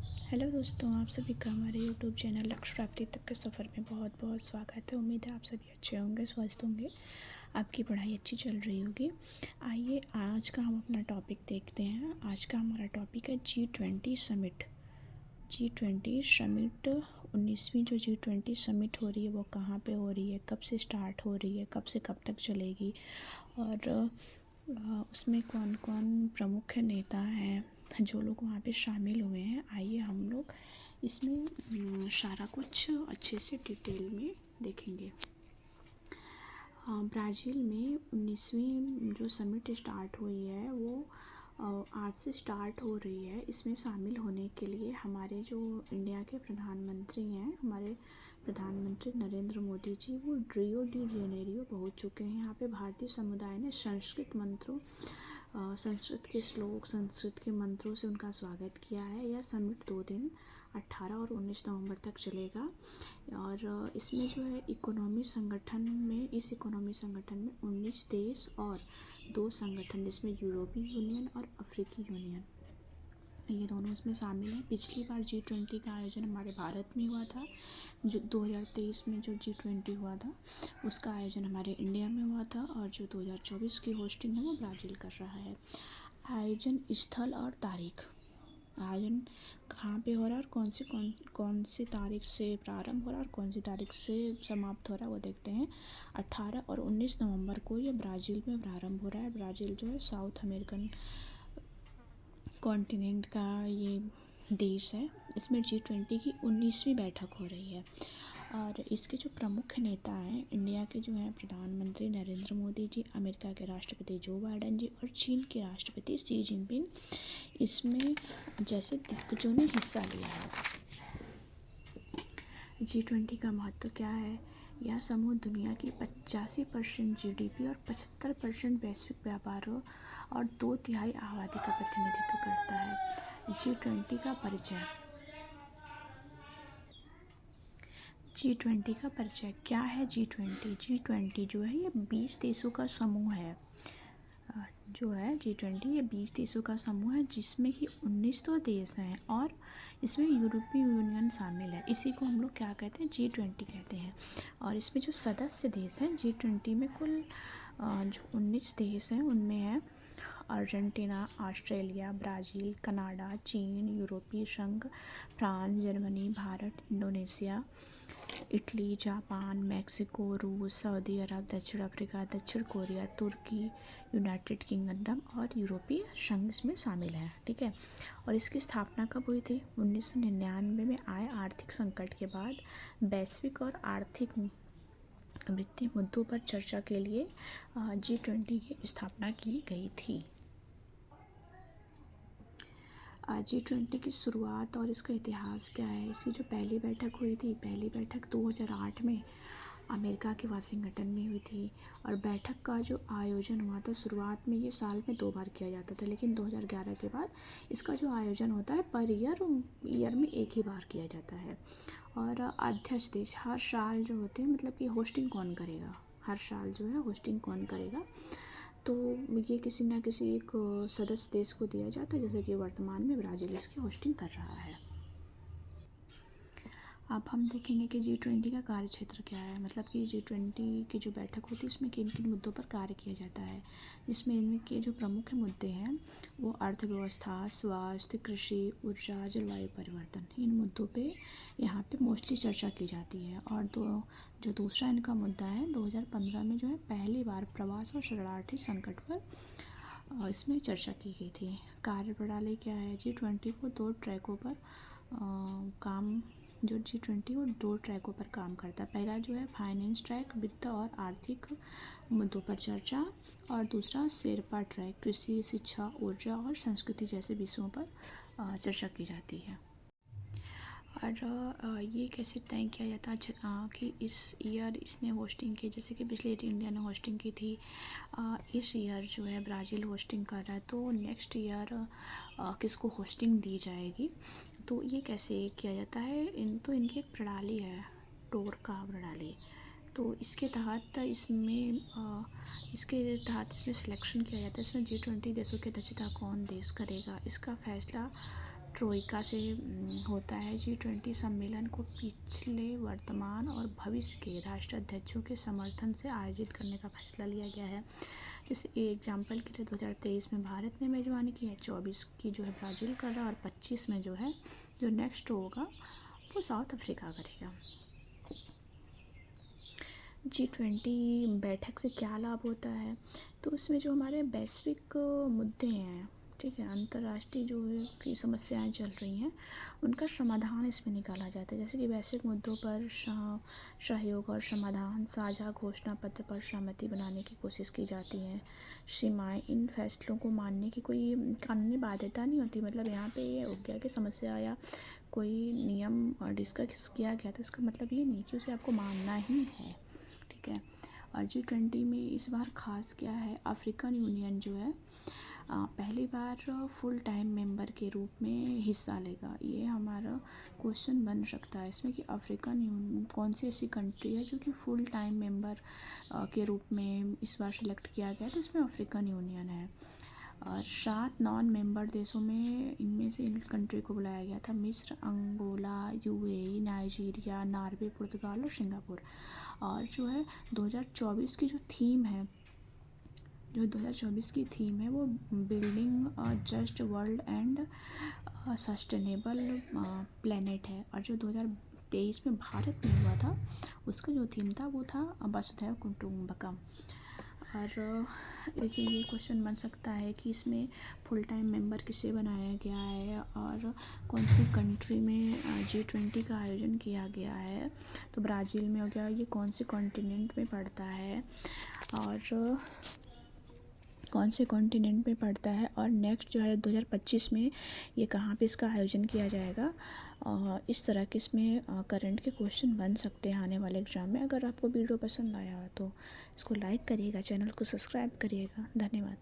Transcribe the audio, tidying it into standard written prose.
Hello दोस्तों, आप सभी का हमारे यूट्यूब चैनल लक्ष्य प्राप्ति तक के सफ़र में बहुत बहुत स्वागत है। उम्मीद है आप सभी अच्छे होंगे, स्वस्थ होंगे, आपकी पढ़ाई अच्छी चल रही होगी। आइए आज का हम अपना टॉपिक देखते हैं। आज का हमारा टॉपिक है G20 समिट। G20 समिट 19वीं जो G20 समिट हो रही है वो कहाँ पे हो रही है, कब से स्टार्ट हो रही है, कब से कब तक चलेगी, और उसमें कौन कौन प्रमुख नेता हैं जो लोग वहाँ पे शामिल हुए हैं। आइए हम लोग इसमें सारा कुछ अच्छे से डिटेल में देखेंगे। ब्राज़ील में 19वीं जो समिट स्टार्ट हुई है वो आज से स्टार्ट हो रही है। इसमें शामिल होने के लिए हमारे जो इंडिया के प्रधानमंत्री हैं, हमारे प्रधानमंत्री नरेंद्र मोदी जी, वो रियो डी जेनेरियो पहुंच चुके हैं। यहाँ पे भारतीय समुदाय ने संस्कृत के श्लोक, संस्कृत के मंत्रों से उनका स्वागत किया है। यह समिट 2 दिन 18 और 19 नवंबर तक चलेगा। और इसमें जो है इस इकोनॉमी संगठन में 19 देश और 2 संगठन, जिसमें यूरोपीय यूनियन और अफ्रीकी यूनियन, ये दोनों इसमें शामिल हैं। पिछली बार G20 का आयोजन हमारे भारत में हुआ था। जो 2023 में जो G20 हुआ था उसका आयोजन हमारे इंडिया में हुआ था, और जो 2024 की होस्टिंग है वो ब्राज़ील कर रहा है। आयोजन स्थल और तारीख, आयोजन कहाँ पे हो रहा है और कौन सी तारीख से प्रारंभ हो रहा है और कौन सी तारीख से समाप्त हो रहा है वो देखते हैं। 18 और 19 नवंबर को ये ब्राज़ील में प्रारंभ हो रहा है। ब्राज़ील जो है साउथ अमेरिकन कॉन्टिनेंट का ये देश है। इसमें G20 की 19वीं बैठक हो रही है। और इसके जो प्रमुख नेता हैं, इंडिया के जो हैं प्रधानमंत्री नरेंद्र मोदी जी, अमेरिका के राष्ट्रपति जो बाइडेन जी और चीन के राष्ट्रपति शी जिनपिंग इसमें जैसे दिग्गजों ने हिस्सा लिया है। G20 का महत्व क्या है? यह समूह दुनिया की 85% GDP और 75% वैश्विक व्यापार और 2/3 आबादी का प्रतिनिधित्व करता है। G20 का परिचय, G20 का परिचय क्या है? G20 जो है ये 20 देशों का समूह है। जो है G20 ये 20 देशों का समूह है, जिसमें कि 19 तो देश हैं और इसमें यूरोपीय यूनियन शामिल है। इसी को हम लोग क्या कहते हैं? G20 कहते हैं। और इसमें जो सदस्य देश हैं G20 में, कुल जो 19 देश हैं उनमें है अर्जेंटीना, ऑस्ट्रेलिया, ब्राज़ील, कनाडा, चीन, यूरोपीय संघ, France, Germany, Bharat, Indonesia, Italy, Japan, Mexico, रूस, सऊदी अरब, दक्षिण अफ्रीका, दक्षिण कोरिया, तुर्की, यूनाइटेड किंगडम और यूरोपीय संघ इसमें शामिल है। ठीक है। और इसकी स्थापना कब हुई थी? 1999 में आए आर्थिक संकट के बाद वैश्विक और आर्थिक वित्तीय मुद्दों पर चर्चा के लिए G20 की स्थापना की गई थी। G20 की शुरुआत और इसका इतिहास क्या है? इसकी जो पहली बैठक हुई थी, पहली बैठक 2008 में अमेरिका के वाशिंगटन में हुई थी। और बैठक का जो आयोजन हुआ था, शुरुआत में ये साल में 2 बार किया जाता था, लेकिन 2011 के बाद इसका जो आयोजन होता है पर ईयर में एक ही बार किया जाता है। और अध्यक्ष देश हर साल जो होते हैं, मतलब कि होस्टिंग कौन करेगा, हर साल जो है होस्टिंग कौन करेगा, तो ये किसी ना किसी एक सदस्य देश को दिया जाता है, जैसे कि वर्तमान में ब्राज़ील इसकी होस्टिंग कर रहा है। अब हम देखेंगे कि G20 का कार्य क्षेत्र क्या है। मतलब कि G20 की जो बैठक होती है इसमें किन किन मुद्दों पर कार्य किया जाता है। जिसमें इनके जो प्रमुख मुद्दे हैं वो अर्थव्यवस्था, स्वास्थ्य, कृषि, ऊर्जा, जलवायु परिवर्तन, इन मुद्दों पे यहाँ पे मोस्टली चर्चा की जाती है। और जो दूसरा इनका मुद्दा है, 2015 में जो है पहली बार प्रवास और शरणार्थी संकट पर इसमें चर्चा की गई थी। कार्यप्रणाली क्या है? G20 को 2 ट्रैकों पर G20 वो 2 ट्रैकों पर काम करता है। पहला जो है फाइनेंस ट्रैक, वित्त और आर्थिक मुद्दों पर चर्चा, और दूसरा शेरपा ट्रैक, कृषि, शिक्षा, ऊर्जा और संस्कृति जैसे विषयों पर चर्चा की जाती है। और ये कैसे तय किया जाता है कि इस ईयर इसने होस्टिंग की, जैसे कि पिछले इंडिया ने होस्टिंग की थी, इस ईयर जो है ब्राज़ील होस्टिंग कर रहा है, तो नेक्स्ट ईयर किसको होस्टिंग दी जाएगी, तो ये कैसे किया जाता है? इनकी एक प्रणाली है, टोर का प्रणाली। तो इसके तहत इसमें सिलेक्शन किया जाता है। इसमें G20 देशों की अध्यक्षता कौन देश करेगा, इसका फैसला ट्रोइका से होता है। G20 सम्मेलन को पिछले, वर्तमान और भविष्य के राष्ट्राध्यक्षों के समर्थन से आयोजित करने का फैसला लिया गया है। जैसे एग्जाम्पल के लिए 2023 में भारत ने मेज़बानी की है, 24 की जो है ब्राज़ील कर रहा है और 25 में जो है जो नेक्स्ट होगा वो साउथ अफ्रीका करेगा। G20 बैठक से क्या लाभ होता है, तो उसमें जो हमारे वैश्विक मुद्दे हैं, ठीक है, अंतर्राष्ट्रीय जो की समस्याएं चल रही हैं उनका समाधान इसमें निकाला जाता है। जैसे कि वैश्विक मुद्दों पर सहयोग और समाधान, साझा घोषणा पत्र पर सहमति बनाने की कोशिश की जाती है। सीमाएं, इन फैसलों को मानने की कोई कानूनी बाध्यता नहीं होती। मतलब यहाँ पे ये हो गया कि समस्या या कोई नियम डिस्कस किया गया तो इसका मतलब ये नहीं कि उसे आपको मानना ही है, ठीक है। और G20 में इस बार ख़ास क्या है, अफ्रीकन यूनियन जो है पहली बार फुल टाइम मेंबर के रूप में हिस्सा लेगा। ये हमारा क्वेश्चन बन सकता है इसमें कि अफ्रीकन यूनियन कौन सी ऐसी कंट्री है जो कि फुल टाइम मेंबर के रूप में इस बार सिलेक्ट किया गया, तो इसमें अफ्रीकन यूनियन है। और 7 नॉन मेंबर देशों में इनमें से इन कंट्री को बुलाया गया था: मिस्र, अंगोला, UAE, नाइजीरिया, नॉर्वे, पुर्तगाल और सिंगापुर। और जो है 2024 की जो थीम है, जो 2024 की थीम है वो building just world and sustainable planet है। और जो 2023 में भारत में हुआ था उसका जो थीम था वो था वसुधैव कुटुंबकम। और देखिए ये क्वेश्चन बन सकता है कि इसमें फुल टाइम मेंबर किसे बनाया गया है और कौन सी कंट्री में G20 का आयोजन किया गया है। तो ब्राज़ील में हो गया, ये कौन से कॉन्टिनेंट में पड़ता है और कौन से कॉन्टिनेंट में पड़ता है, और नेक्स्ट जो है 2025 में ये कहाँ पे इसका आयोजन किया जाएगा। इस तरह के इसमें करंट के क्वेश्चन बन सकते हैं आने वाले एग्ज़ाम में। अगर आपको वीडियो पसंद आया हो तो इसको लाइक करिएगा, चैनल को सब्सक्राइब करिएगा। धन्यवाद।